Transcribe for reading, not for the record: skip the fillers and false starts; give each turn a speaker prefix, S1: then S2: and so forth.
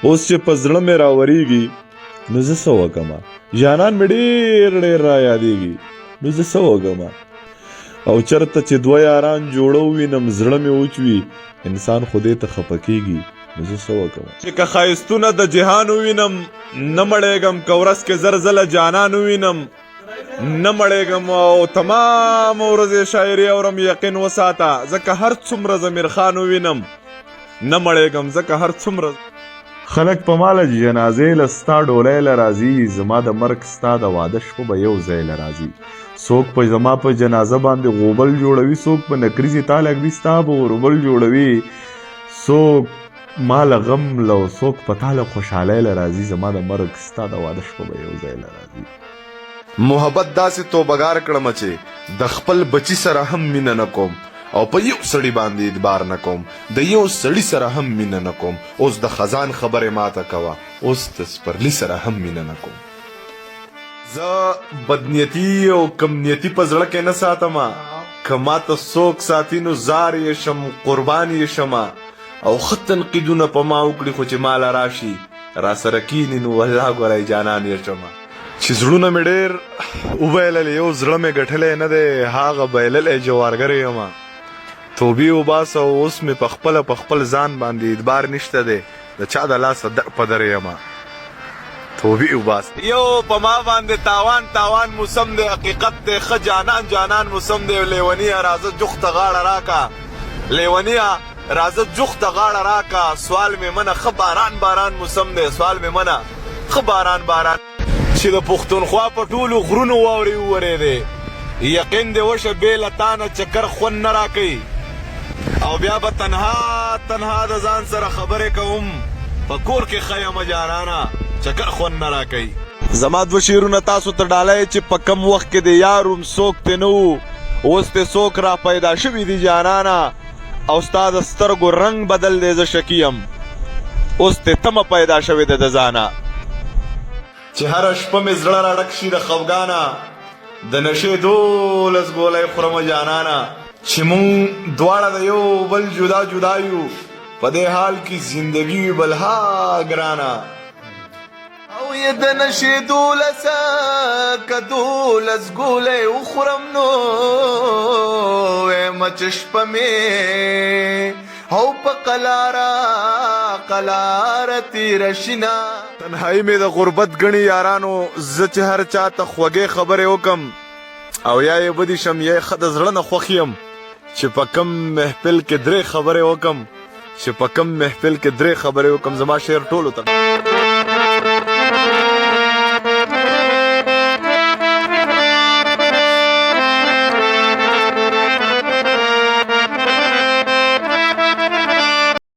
S1: اوس چې په زړه مې راورېږي نو زه څه وکړمه جانان مې ډېر ډېر را یادېږي نو زه څه وکړمه او چرته چې دوه یاران جوړه ووینم زړه مې وچ وي انسان خو دې ته خفه کېږي نو زه څه وکړم چې که ښایستونه د جهان ووینم نه مړېږم که ورځ کې زر ځله جانان ووینم نه مړېږم او تمام ورځې شاعري اورم یقین وساته ځکه هر څومره ضمیر خان ووینم نه مړېږم ځکه هر څومره خلک په ماله جنازې له ستا ډولۍ له راځي زما د مرګ ستا د واده شپه به یو ځای له راځي څوک په زما په جنازه باندې غوبل جوړوي څوک په نکریزې تا لږدي ستا به غوبل جوړوي څوک ما له غم له څوک په تا له خوشحالۍ له راځي زما د مرګ ستا د واده شپه به یو ځای له راځي
S2: محبت داسې توبګار کړم چې د خپل بچی سره هم مینه نه کوم او په یو سړي باندې اعتبار نه کوم د یو سړي سره هم مینه نه کوم اوس د خزان خبرې ماته کوه اوس د سپرلي سره هم مینه نه کوم زه بدنیتي او کمنیتي په زړه کې نه ساتم که ماته څوک ساتي نو زار یې شم قربان یې شم او ښه تنقیدونه په ما وکړي خو چې ماله راشي راسره کیني نو والله ګورئ جانان یې شم چې زړونه مې ډېر وبایللې یو زړه مې ګټلی نه دی هغه بایللی جوارګر یم توبې وباسه اوس مې په خپل ځان باندې اعتبار نشته دی د چا د لاسه در په در یم توبې وباسه یو په ما باندې تاوان موسم دی حقیقت دی ښه جانان موسم دی لیونیه راځه جوخته غاړه راکه لیونیه راځه جوخته غاړه راکه سوال مې منه ښه باران موسم دی سوال مې منه ښه باران چې د پښتونخوا په ټولو غرونو واورې وورېدې یقین دې وشه بې له تا نه چکر خوند نه راکوي او بیا به تنها د ځان سره خبرې کوم په کور کې ښه یم جانانه چکر خوند نه راکوي زما دوه شعرونه تاسو ته ډالۍ چې په کم وخت کې د یار وم څوک ترې نه و اوس ترې څوک را پیدا شوي دي جانانه او ستا د سترګو رنګ بدل دی زه شکي یم اوس ترې تمه پیدا شوې ده د ځانه چې هره شپه مې زړه راډک شي د خفګانه د نشې 12 ګولۍ خورمه جانانه چې مونږ دواړه د یو بل جدا یو په دې حال کې زندګي وي بلها ګرانه او یې د نشې 12 که 12 ګولۍ وخورم نو وایم چې شپه مې او په قلاره تیره شینه تنهایی مې د غربت ګڼي یارانو زه چې هر چا ته خوږې خبرې وکم او یا یې بدي شم یا یې ښه د زړه نه خوښ یم چې په کم محفل کې درې خبرې وکم زما شعر ټولو ته